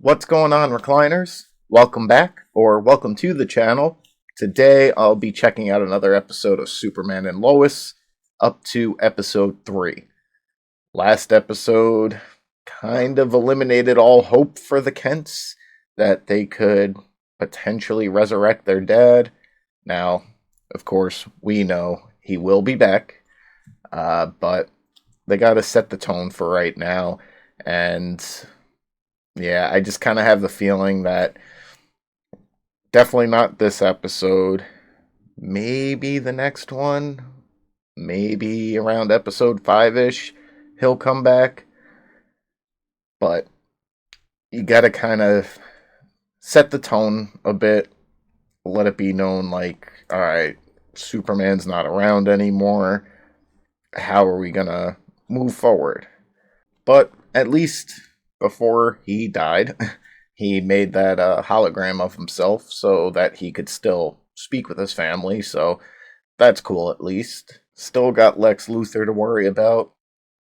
What's going on, recliners? Welcome back, or welcome to the channel. Today I'll be checking out another episode of Superman and Lois, up to episode 3. Last episode kind of eliminated all hope for the Kents, that they could potentially resurrect their dad. Now, of course, we know he will be back, but they gotta set the tone for right now, and yeah, I just kind of have the feeling that definitely not this episode. Maybe the next one. Maybe around episode 5-ish, he'll come back. But you gotta kind of set the tone a bit. Let it be known, like, alright, Superman's not around anymore. How are we gonna move forward? But at least before he died, he made that hologram of himself so that he could still speak with his family, so that's cool at least. Still got Lex Luthor to worry about.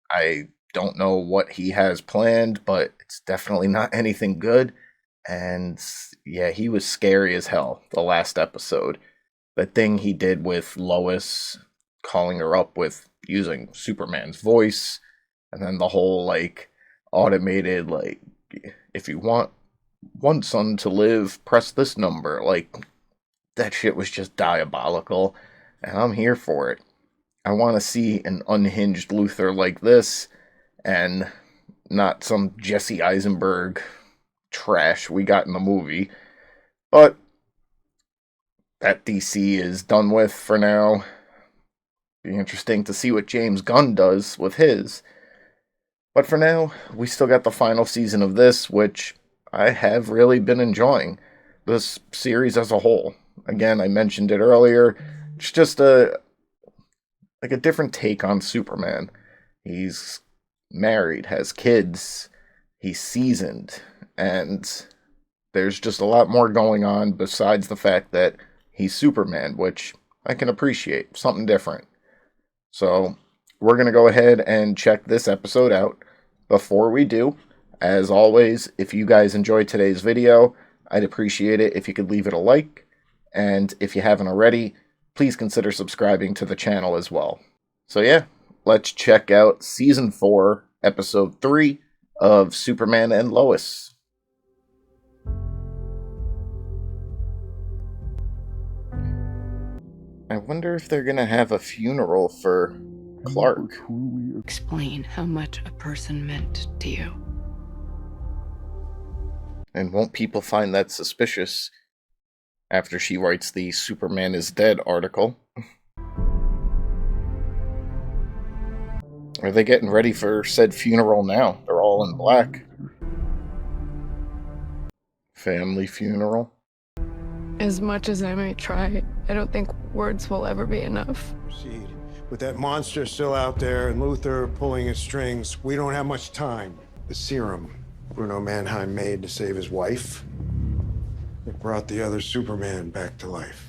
I don't know what he has planned, but it's definitely not anything good. And yeah, he was scary as hell the last episode. The thing he did with Lois, calling her up with using Superman's voice, and then the whole, like, automated, like, if you want one son to live, press this number. Like, that shit was just diabolical, and I'm here for it. I want to see an unhinged Luthor like this, and not some Jesse Eisenberg trash we got in the movie. But that DC is done with for now. Be interesting to see what James Gunn does with his. But for now, we still got the final season of this, which I have really been enjoying. This series as a whole. Again, I mentioned it earlier. It's just a different take on Superman. He's married, has kids, he's seasoned, and there's just a lot more going on besides the fact that he's Superman, which I can appreciate. Something different. So, we're going to go ahead and check this episode out. Before we do, as always, if you guys enjoyed today's video, I'd appreciate it if you could leave it a like, and if you haven't already, please consider subscribing to the channel as well. So yeah, let's check out Season 4, Episode 3 of Superman and Lois. I wonder if they're gonna have a funeral for Clark. Explain how much a person meant to you. And won't people find that suspicious after she writes the Superman is Dead article? Are they getting ready for said funeral now? They're all in black. Family funeral. As much as I may try, I don't think words will ever be enough. Proceed. With that monster still out there and Luthor pulling his strings, we don't have much time. The serum Bruno Mannheim made to save his wife, it brought the other Superman back to life.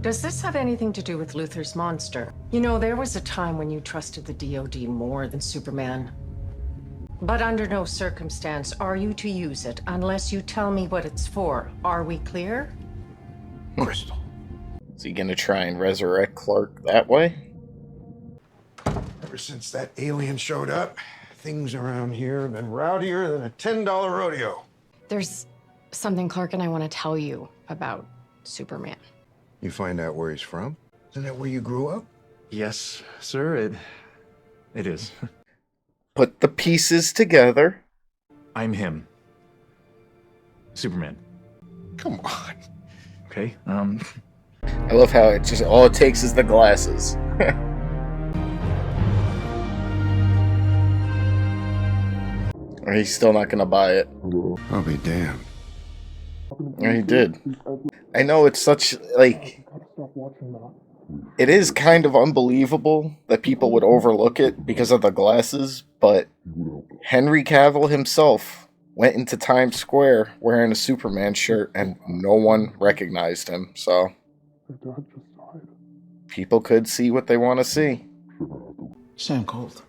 Does this have anything to do with Luthor's monster? You know, there was a time when you trusted the DoD more than Superman. But under no circumstance are you to use it unless you tell me what it's for. Are we clear? Crystal. Is he gonna try and resurrect Clark that way? Ever since that alien showed up, things around here have been rowdier than a $10 rodeo. There's something Clark and I want to tell you about Superman. You find out where he's from? Isn't that where you grew up? Yes, sir, it is. Put the pieces together. I'm him. Superman. Come on. Okay, I love how it just all it takes is the glasses. Or he's still not gonna buy it. I'll be damned. Yeah, he did. I know it's such, like, it is kind of unbelievable that people would overlook it because of the glasses, but Henry Cavill himself went into Times Square wearing a Superman shirt and no one recognized him, so people could see what they want to see. Sam called.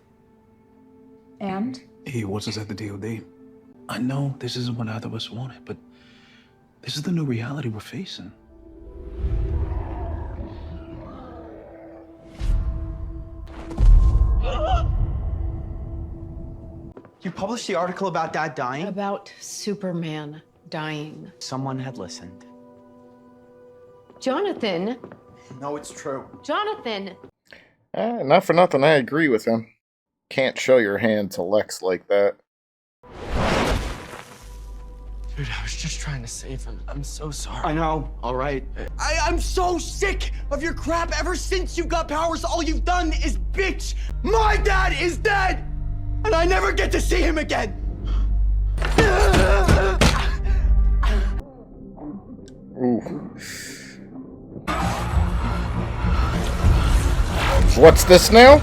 And? He wants us at the DOD. I know this isn't what either of us wanted, but this is the new reality we're facing. You published the article about Dad dying? About Superman dying. Someone had listened. Jonathan! No, it's true. Jonathan! Not for nothing, I agree with him. Can't show your hand to Lex like that. Dude, I was just trying to save him. I'm so sorry. I know. All right. I'm so sick of your crap. Ever since you got powers, all you've done is bitch. My dad is dead, and I never get to see him again. Ooh. What's this now?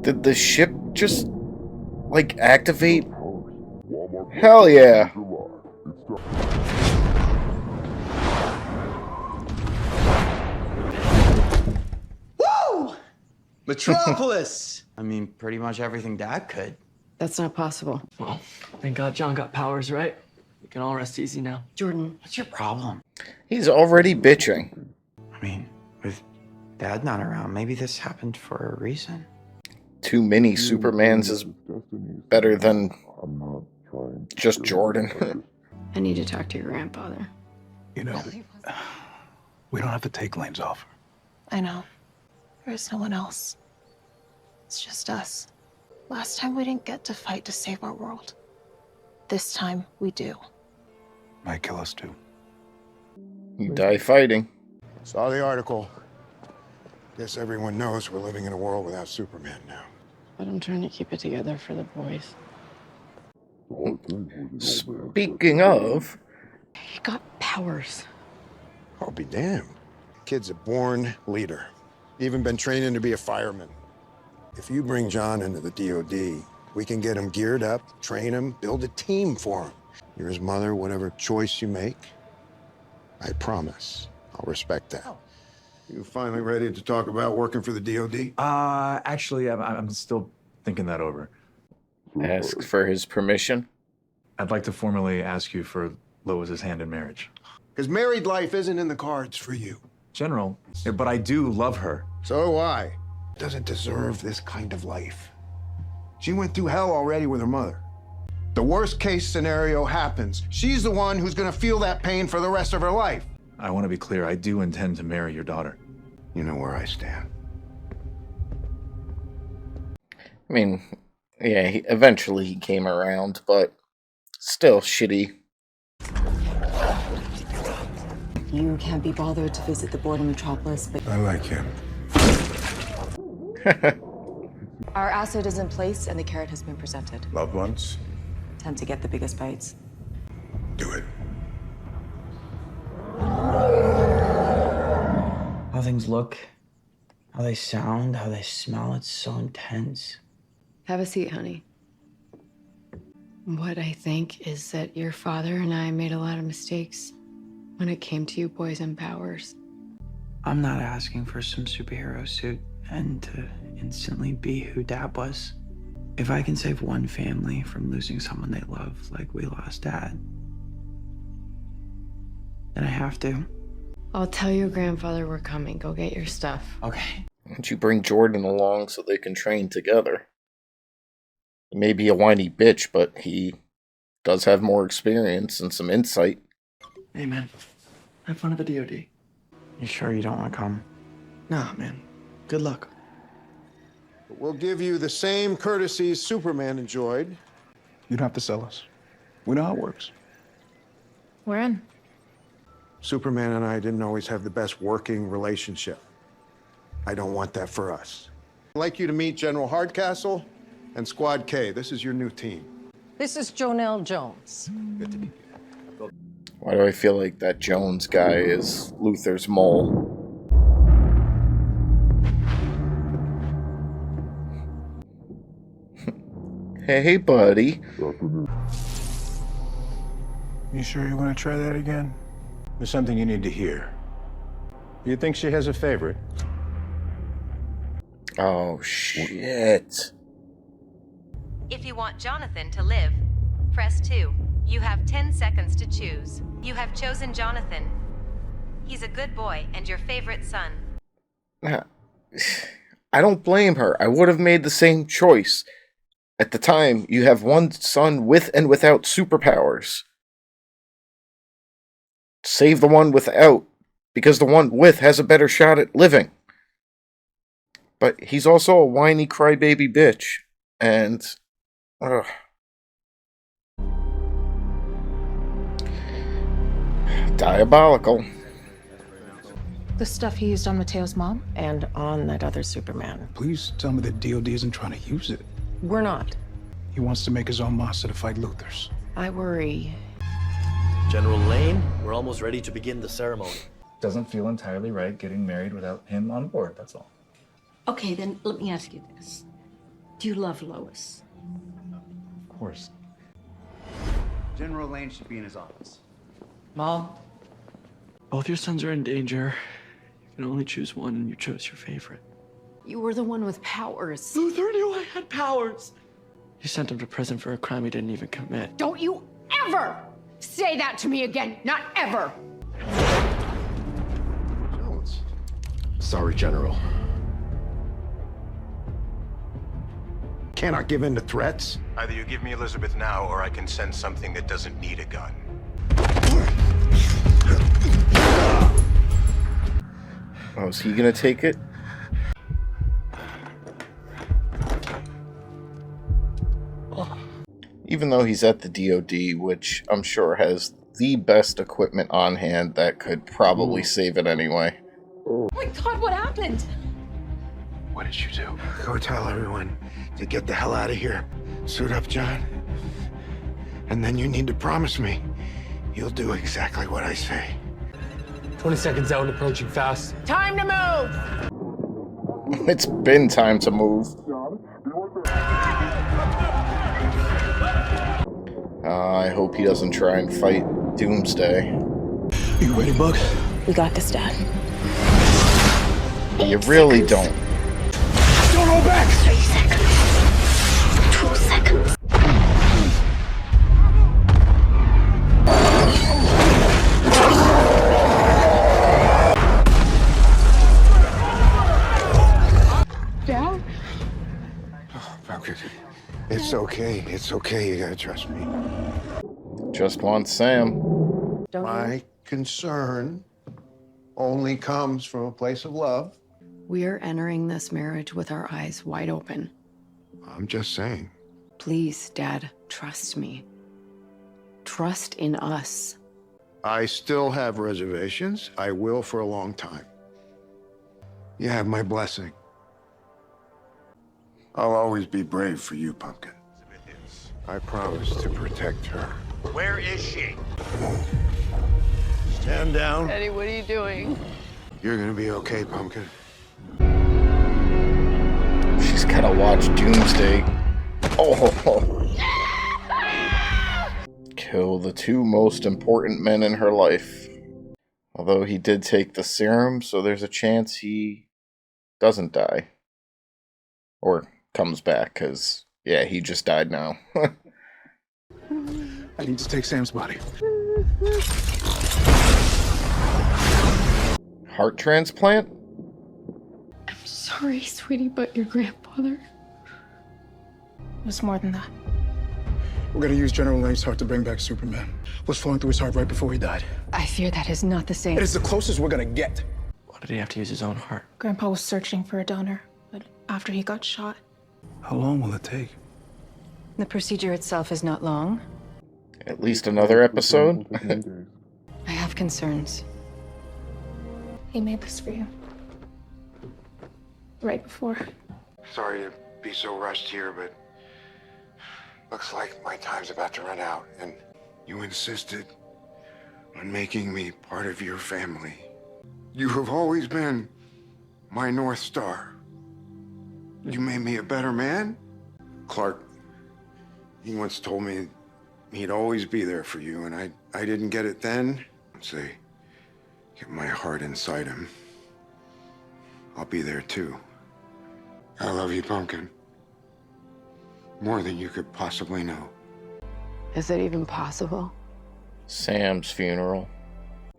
Did the ship just, like, activate? Hell yeah. Woo! Metropolis! I mean, pretty much everything Dad could. That's not possible. Well, thank God John got powers, right? We can all rest easy now. Jordan. What's your problem? He's already bitching. I mean, with Dad not around, maybe this happened for a reason. Too many Supermans is better than just Jordan. I need to talk to your grandfather. You know, we don't have to take Lane's offer. I know. There is no one else. It's just us. Last time we didn't get to fight to save our world. This time we do. Might kill us too. You die fighting. Saw the article. Guess everyone knows we're living in a world without Superman now. But I'm trying to keep it together for the boys. Speaking of, He got powers. I'll be damned. Kid's a born leader. Even been training to be a fireman. If you bring John into the DOD, we can get him geared up, train him, build a team for him. You're his mother, whatever choice you make. I promise I'll respect that. You finally ready to talk about working for the DOD? Actually, I'm still thinking that over. ask for his permission. I'd like to formally ask you for Lois's hand in marriage. Because married life isn't in the cards for you. General, but I do love her. So do I. Doesn't deserve this kind of life. She went through hell already with her mother. The worst case scenario happens. She's the one who's gonna feel that pain for the rest of her life. I want to be clear, I do intend to marry your daughter. You know where I stand. I mean, yeah, eventually he came around, but still shitty. You can't be bothered to visit the board in Metropolis, but I like him. our asset is in place and the carrot has been presented. Loved ones? Tend to get the biggest bites. Do it. How things look, how they sound, how they smell, it's so intense. Have a seat, honey. What I think is that your father and I made a lot of mistakes when it came to you boys and powers. I'm not asking for some superhero suit and to instantly be who Dad was. If I can save one family from losing someone they love like we lost Dad, then I have to. I'll tell your grandfather we're coming. Go get your stuff. Okay. Why don't you bring Jordan along so they can train together? He may be a whiny bitch, but he does have more experience and some insight. Hey, man. Have fun at the DOD. You sure you don't want to come? Nah, man. Good luck. We'll give you the same courtesies Superman enjoyed. You don't have to sell us. We know how it works. We're in. Superman and I didn't always have the best working relationship. I don't want that for us. I'd like you to meet General Hardcastle and Squad K. This is your new team. This is Jonelle Jones. Good to meet you. Why do I feel like that Jones guy is Luther's mole? Hey, buddy. You sure you want to try that again? There's something you need to hear. You think she has a favorite? Oh, shit. If you want Jonathan to live, press 2. You have 10 seconds to choose. You have chosen Jonathan. He's a good boy and your favorite son. I don't blame her. I would have made the same choice. At the time, you have one son with and without superpowers. Save the one without, because the one with has a better shot at living. But he's also a whiny crybaby bitch, and... diabolical. The stuff he used on Mateo's mom? And on that other Superman. Please tell me that DOD isn't trying to use it. We're not. He wants to make his own monster to fight Luthor's. I worry. General Lane, we're almost ready to begin the ceremony. Doesn't feel entirely right getting married without him on board, that's all. Okay, then let me ask you this. Do you love Lois? Of course. General Lane should be in his office. Mom, both your sons are in danger. You can only choose one, and you chose your favorite. You were the one with powers. Luthor knew I had powers. You sent him to prison for a crime he didn't even commit. Don't you ever say that to me again. Not ever. Jones. Sorry, General. Cannot give in to threats. Either you give me Elizabeth now, or I can send something that doesn't need a gun. Oh, is he gonna take it? Even though he's at the DOD, which I'm sure has the best equipment on hand that could probably save it anyway. Oh my God, what happened? What did you do? Go tell everyone to get the hell out of here. Suit up, John. And then you need to promise me you'll do exactly what I say. 20 seconds out and approaching fast. Time to move! It's been time to move. I hope he doesn't try and fight Doomsday. You ready, Bug? We got this, Dad. You really don't. Don't hold back! 3 seconds. 2 seconds. Dad? Falcon, it's okay. It's okay. You gotta trust me. Just want Sam. My concern only comes from a place of love. We are entering this marriage with our eyes wide open. I'm just saying. Please, Dad, trust me. Trust in us. I still have reservations. I will for a long time. You have my blessing. I'll always be brave for you, Pumpkin. I promise to protect her. Where is she? Stand down. Eddie, what are you doing? You're gonna be okay, Pumpkin. She's gotta watch Doomsday. Oh. Kill the two most important men in her life. Although he did take the serum, so there's a chance he doesn't die. Or comes back, because, yeah, he just died now. I need to take Sam's body. Heart transplant? I'm sorry, sweetie, but your grandfather... It was more than that. We're gonna use General Lane's heart to bring back Superman. What's flowing through his heart right before he died? I fear that is not the same. It is the closest we're gonna get. Why did he have to use his own heart? Grandpa was searching for a donor, but after he got shot. How long will it take? The procedure itself is not long. At least another episode? I have concerns. He made this for you. Right before. Sorry to be so rushed here, but looks like my time's about to run out, and you insisted on making me part of your family. You have always been my North Star. You made me a better man. Clark, he once told me he'd always be there for you, and I didn't get it then. Say, get my heart inside him. I'll be there too. I love you, Pumpkin. More than you could possibly know. Is it even possible? Sam's funeral.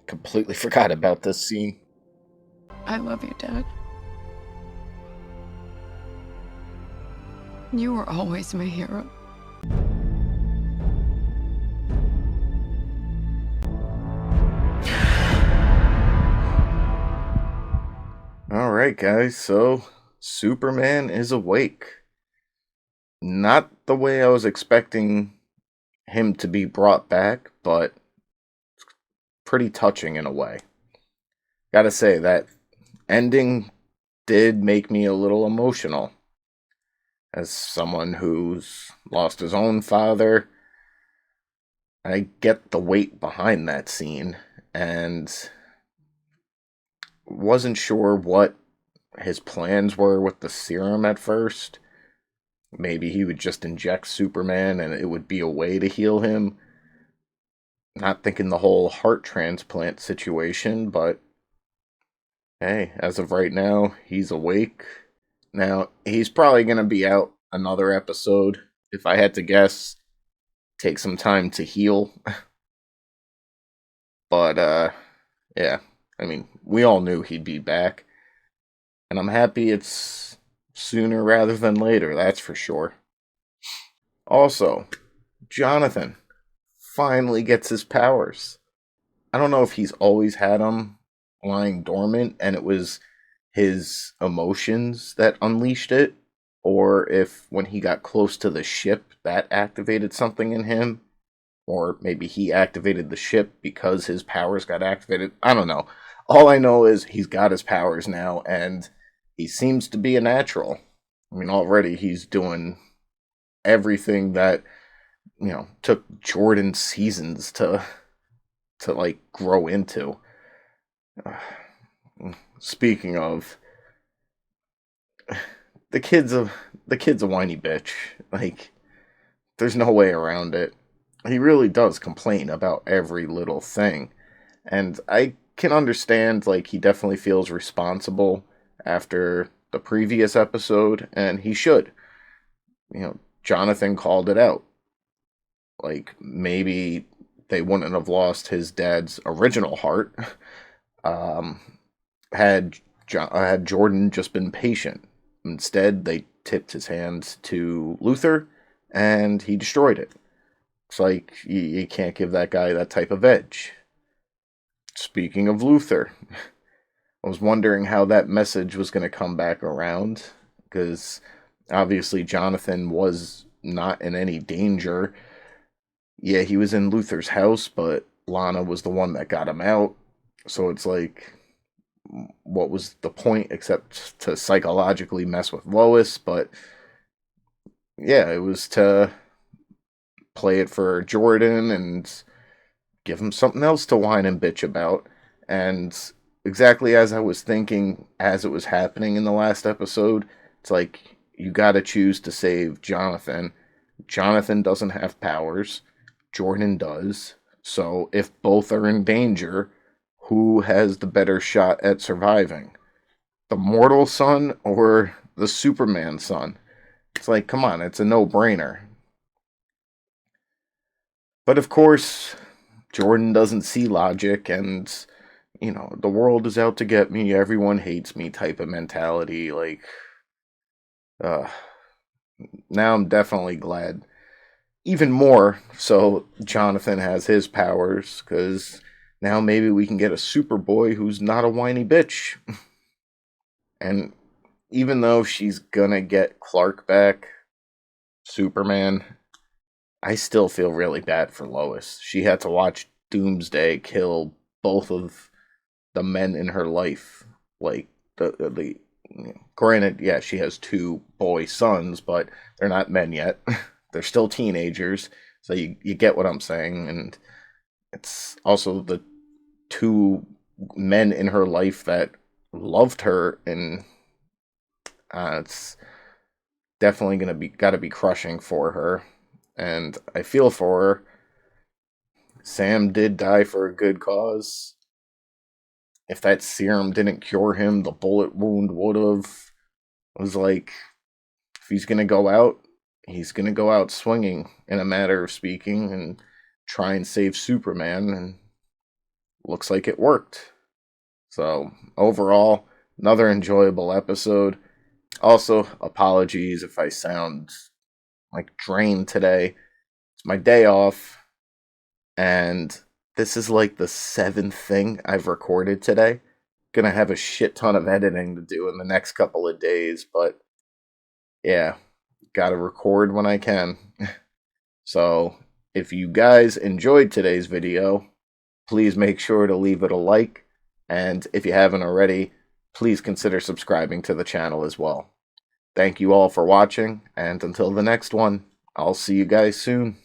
Completely forgot about this scene. I love you, Dad. You were always my hero. Alright, guys, so Superman is awake. Not the way I was expecting him to be brought back, but pretty touching in a way. Gotta say, that ending did make me a little emotional. As someone who's lost his own father, I get the weight behind that scene, and wasn't sure what his plans were with the serum at first. Maybe he would just inject Superman and it would be a way to heal him. Not thinking the whole heart transplant situation, but hey, as of right now, he's awake. Now, he's probably going to be out another episode. If I had to guess, take some time to heal. But, yeah. I mean, we all knew he'd be back. And I'm happy it's sooner rather than later, that's for sure. Also, Jonathan finally gets his powers. I don't know if he's always had them lying dormant and it was his emotions that unleashed it, or if when he got close to the ship that activated something in him, or maybe he activated the ship because his powers got activated. I don't know. All I know is he's got his powers now, and he seems to be a natural. I mean, already he's doing everything that, took Jordan seasons to like grow into. Speaking of, the kid's a whiny bitch. Like, there's no way around it. He really does complain about every little thing. And I can understand, like, he definitely feels responsible after the previous episode, and he should. Jonathan called it out. Like, maybe they wouldn't have lost his dad's original heart had Jordan just been patient. Instead, they tipped his hands to Luthor, and he destroyed it. It's like, you can't give that guy that type of edge. Speaking of Luthor, I was wondering how that message was going to come back around, because obviously Jonathan was not in any danger. Yeah, he was in Luthor's house, but Lana was the one that got him out. So it's like, what was the point except to psychologically mess with Lois? But yeah, it was to play it for Jordan and give him something else to whine and bitch about. And exactly as I was thinking as it was happening in the last episode, it's like, you gotta choose to save Jonathan. Jonathan doesn't have powers. Jordan does. So if both are in danger, who has the better shot at surviving? The mortal son or the Superman son? It's like, come on, it's a no-brainer. But of course, Jordan doesn't see logic and, the world is out to get me, everyone hates me type of mentality. Like, now I'm definitely glad. Even more so Jonathan has his powers, because now maybe we can get a Superboy who's not a whiny bitch. And even though she's gonna get Clark back, Superman, I still feel really bad for Lois. She had to watch Doomsday kill both of the men in her life. Like, the granted, yeah, she has 2 boy sons, but they're not men yet. They're still teenagers, so you get what I'm saying. And it's also the 2 men in her life that loved her, and it's definitely gotta be crushing for her. And I feel for her. Sam did die for a good cause. if that serum didn't cure him, the bullet wound would have. It was like, if he's going to go out, he's going to go out swinging, in a matter of speaking, and try and save Superman, and looks like it worked. So, overall, another enjoyable episode. Also, apologies if I sound like drained today. It's my day off, and this is like the 7th thing I've recorded today. Gonna have a shit ton of editing to do in the next couple of days, but yeah, gotta record when I can. So, if you guys enjoyed today's video, please make sure to leave it a like, and if you haven't already, please consider subscribing to the channel as well. Thank you all for watching, and until the next one, I'll see you guys soon.